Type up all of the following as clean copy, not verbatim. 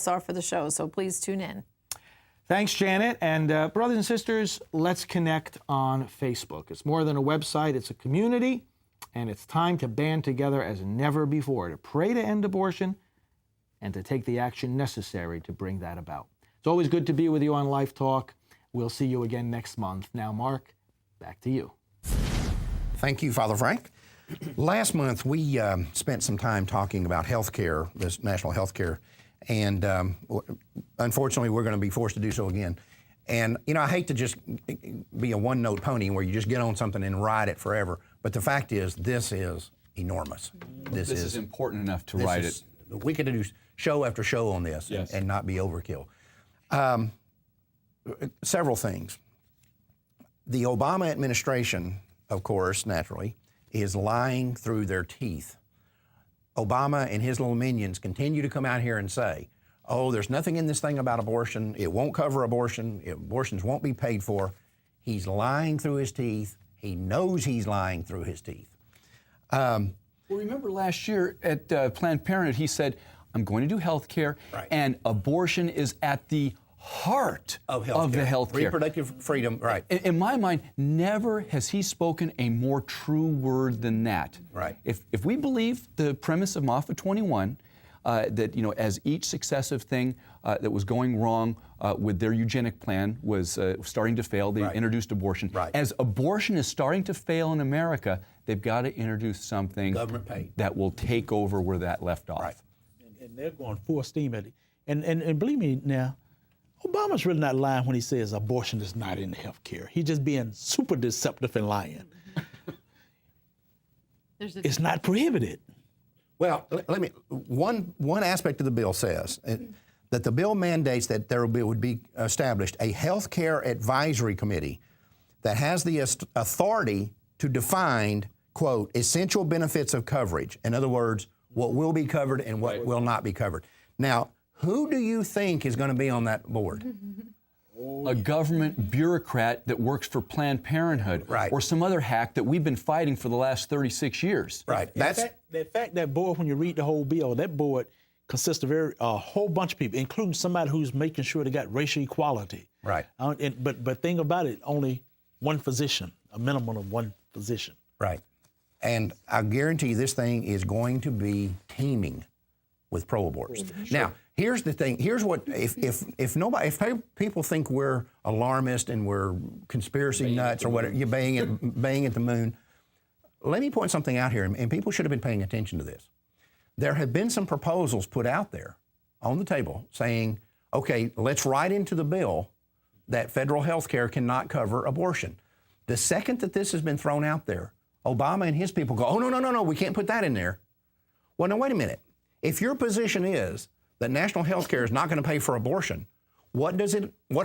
are for the show, so please tune in. Thanks, Janet. And brothers and sisters, let's connect on Facebook. It's more than a website, it's a community, and it's time to band together as never before to pray to end abortion and to take the action necessary to bring that about. It's always good to be with you on LifeTalk. We'll see you again next month. Now, Mark, back to you. Thank you, Father Frank. Last month, we spent some time talking about health care, this national health care, and unfortunately, we're going to be forced to do so again. And, you know, I hate to just be a one-note pony where you just get on something and ride it forever, but the fact is, this is enormous. This is important enough to ride it. We could do show after show on this, yes, and not be overkill. Several things. The Obama administration, of course, naturally, is lying through their teeth. Obama and his little minions continue to come out here and say, oh, there's nothing in this thing about abortion. It won't cover abortion. Abortions won't be paid for. He's lying through his teeth. He knows he's lying through his teeth. Well, remember last year at Planned Parenthood, he said, I'm going to do health care, right, and abortion is at the heart of the health care. Reproductive freedom, right. In my mind, never has he spoken a more true word than that. Right. If we believe the premise of Moffat 21, that, you know, as each successive thing that was going wrong with their eugenic plan was starting to fail, they introduced abortion. Right. As abortion is starting to fail in America, they've got to introduce something that will take over where that left off. Right. And they're going full steam at it. And believe me now, Obama's really not lying when he says abortion is not in health care. He's just being super deceptive and lying. It's not prohibited. Well, let me, one aspect of the bill says that the bill mandates that there would be established a health care advisory committee that has the authority to define, quote, essential benefits of coverage. In other words, what will be covered and what will not be covered. Now, who do you think is going to be on that board? A government bureaucrat that works for Planned Parenthood, or some other hack that we've been fighting for the last 36 years. Right. That board, when you read the whole bill, that board consists of a whole bunch of people, including somebody who's making sure they got racial equality. Right. But thing about it, only one physician, a minimum of one physician. Right. And I guarantee you this thing is going to be teeming with pro-aborts. Sure. Now, here's the thing. Here's what, if people think we're alarmist and we're conspiracy nuts or whatever, you're baying at the moon, let me point something out here, and people should have been paying attention to this. There have been some proposals put out there on the table saying, okay, let's write into the bill that federal health care cannot cover abortion. The second that this has been thrown out there, Obama and his people go, oh, no, we can't put that in there. Well, now, wait a minute. If your position is that national health care is not going to pay for abortion, what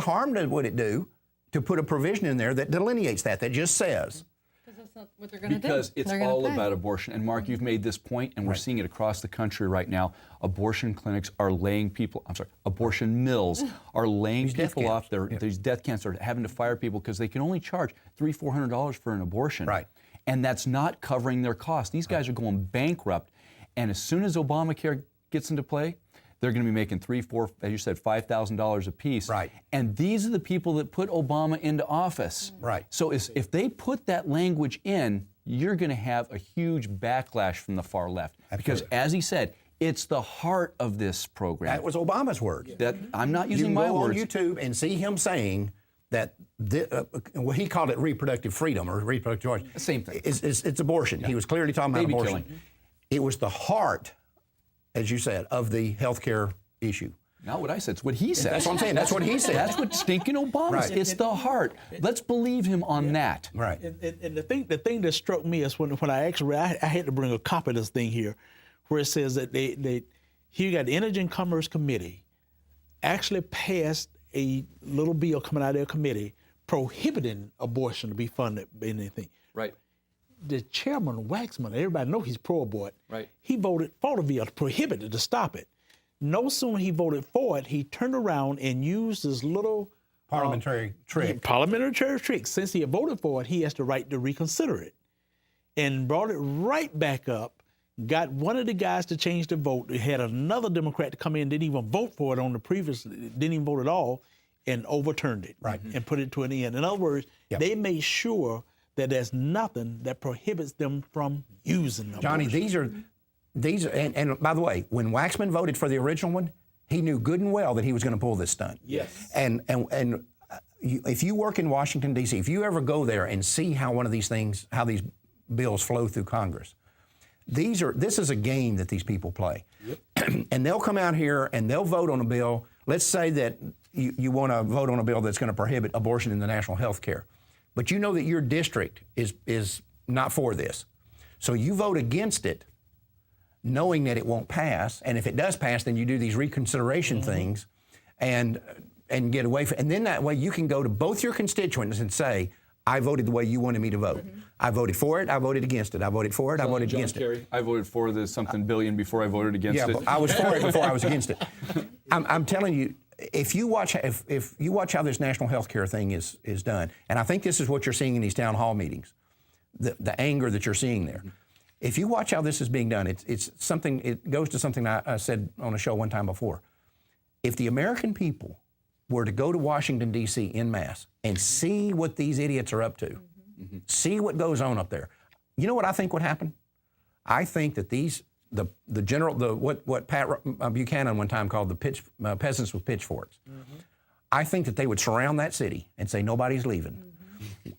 harm would it do to put a provision in there that delineates that just says? Because that's not what they're going to do. Because it's all about abortion. And Mark, you've made this point, and we're seeing it across the country right now. Abortion clinics are laying people, abortion mills are laying people off these death camps are having to fire people because they can only charge $300-400 for an abortion. Right. And that's not covering their costs. These guys are going bankrupt. And as soon as Obamacare gets into play, they're going to be making $3,000, $4,000, as you said, $5,000 a piece. Right. And these are the people that put Obama into office. Right. So if they put that language in, you're going to have a huge backlash from the far left. Absolutely. Because, as he said, it's the heart of this program. That was Obama's words. That I'm not using my words. You can go on YouTube and see him saying that he called it reproductive freedom or reproductive choice. Same thing. It's abortion. Yeah. He was clearly talking about abortion. Killing. It was the heart, as you said, of the health care issue. Not what I said. It's what he said. That's what I'm saying. That's what he said. That's what stinking Obama said. It's the heart. Let's believe him on that. Right. And the thing that struck me is when I actually I had to bring a copy of this thing here, where it says that here you got the Energy and Commerce Committee actually passed a little bill coming out of their committee prohibiting abortion to be funded in anything. Right. The chairman, Waxman, everybody know he's pro-abort. Right. He voted for the bill to prohibit it, to stop it. No sooner he voted for it, he turned around and used this little parliamentary trick. Since he had voted for it, he has the right to reconsider it, and brought it right back up, got one of the guys to change the vote. They had another Democrat to come in, didn't even vote for it on the previous, didn't even vote at all, and overturned it and put it to an end. In other words, they made sure that there's nothing that prohibits them from using them. Johnny, these are, and by the way, when Waxman voted for the original one, he knew good and well that he was going to pull this stunt. Yes. And if you work in Washington, D.C., if you ever go there and see how one of these things, how these bills flow through Congress, this is a game that these people play. Yep. And they'll come out here and they'll vote on a bill. Let's say that you want to vote on a bill that's going to prohibit abortion in the national health care. But you know that your district is not for this. So you vote against it, knowing that it won't pass. And if it does pass, then you do these reconsideration things and get away from it. And then that way you can go to both your constituents and say, I voted the way you wanted me to vote. I voted for it, I voted against it. I voted for it, I voted against it. I voted for the something billion before I voted against it. Yeah, but I was for it before I was against it. I'm telling you, if you watch how this national health care thing is done, and I think this is what you're seeing in these town hall meetings, the anger that you're seeing there. If you watch how this is being done, it's something. It goes to something I said on a show one time before. If the American people were to go to Washington, D.C. en masse and see what these idiots are up to, see what goes on up there, you know what I think would happen? I think that what Pat Buchanan one time called the peasants with pitchforks. I think that they would surround that city and say nobody's leaving,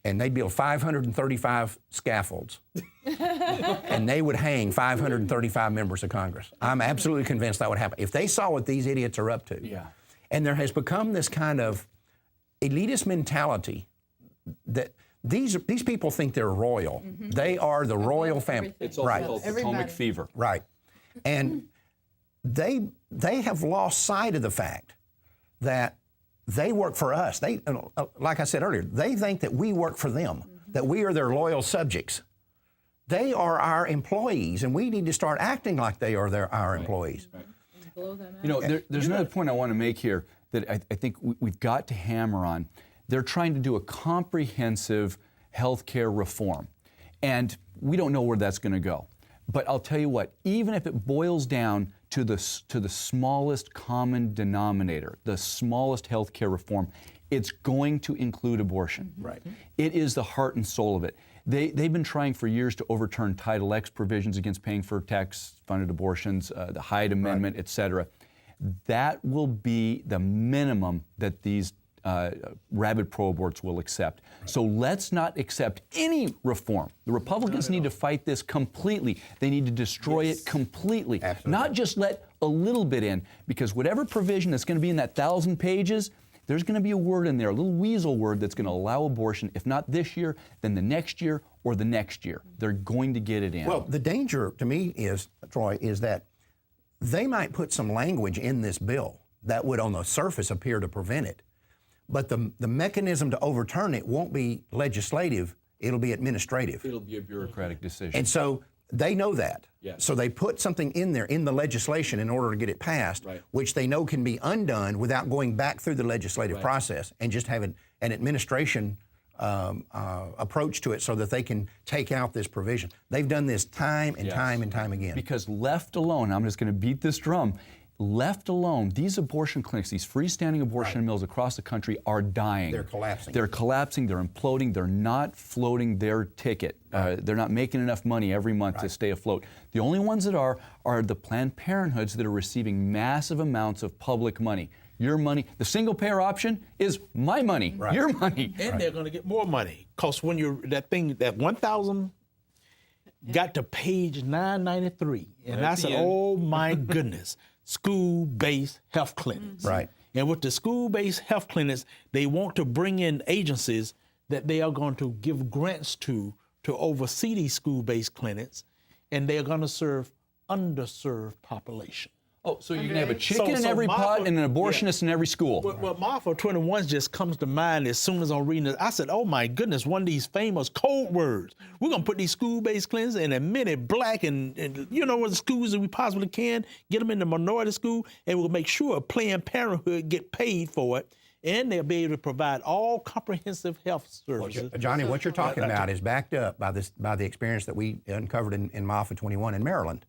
and they'd build 535 scaffolds, and they would hang 535 members of Congress. I'm absolutely convinced that would happen if they saw what these idiots are up to. Yeah. And there has become this kind of elitist mentality that these people think they're royal. They are the royal family. It's also called Potomac fever. Right. And they have lost sight of the fact that they work for us. They, like I said earlier, they think that we work for them, that we are their loyal subjects. They are our employees, and we need to start acting like they are our employees. Right. You know, there's another point I want to make here that I think we've got to hammer on. They're trying to do a comprehensive health care reform, and we don't know where that's going to go. But I'll tell you what, even if it boils down to the smallest common denominator, the smallest health care reform, it's going to include abortion. Right. It is the heart and soul of it. They've been trying for years to overturn Title X provisions against paying for tax-funded abortions, the Hyde Amendment, et cetera. That will be the minimum that these rabid pro-aborts will accept. Right. So let's not accept any reform. The Republicans need to fight this completely. They need to destroy it completely. Absolutely. Not just let a little bit in, because whatever provision that's going to be in that 1,000 pages, there's going to be a word in there, a little weasel word that's going to allow abortion, if not this year, then the next year or the next year. They're going to get it in. Well, the danger to me is, Troy, is that they might put some language in this bill that would on the surface appear to prevent it. But the mechanism to overturn it won't be legislative, it'll be administrative. It'll be a bureaucratic decision. And so they know that. Yes. So they put something in there in the legislation in order to get it passed, right, which they know can be undone without going back through the legislative process and just having an administration approach to it so that they can take out this provision. They've done this time and time and time again. Because left alone, I'm just going to beat this drum, left alone, these abortion clinics, these freestanding abortion mills across the country are dying. They're collapsing. They're collapsing, they're imploding, they're not floating their ticket. They're not making enough money every month to stay afloat. The only ones that are the Planned Parenthoods that are receiving massive amounts of public money. Your money, the single payer option is my money, your money. And they're going to get more money. Because when that 1,000 got to page 993, and I said, oh my goodness, school-based health clinics. Right. And with the school-based health clinics, they want to bring in agencies that they are going to give grants to oversee these school-based clinics, and they are going to serve underserved population. Oh, so you can have a chicken in every pot and an abortionist in every school. Well, Marfa 21 just comes to mind as soon as I'm reading it. I said, oh my goodness, one of these famous code words. We're going to put these school-based clinics in a minute, black and you know, what the schools that we possibly can, get them in the minority school, and we'll make sure Planned Parenthood get paid for it. and they'll be able to provide all comprehensive health services. Johnny, what you're talking about is backed up by the experience that we uncovered in MAFA 21 in Maryland,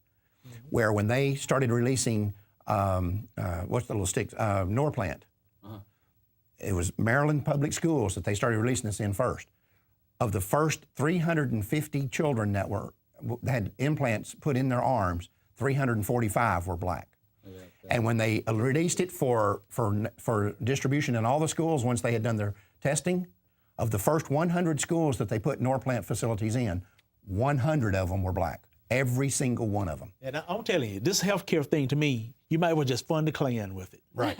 where when they started releasing what's the little stick, Norplant. It was Maryland Public Schools that they started releasing this in first. Of the first 350 children that had implants put in their arms, 345 were black. And when they released it for distribution in all the schools, once they had done their testing, of the first 100 schools that they put Norplant facilities in, 100 of them were black. Every single one of them. And I'm telling you, this healthcare thing to me, you might as well just fund the Klan with it. Right.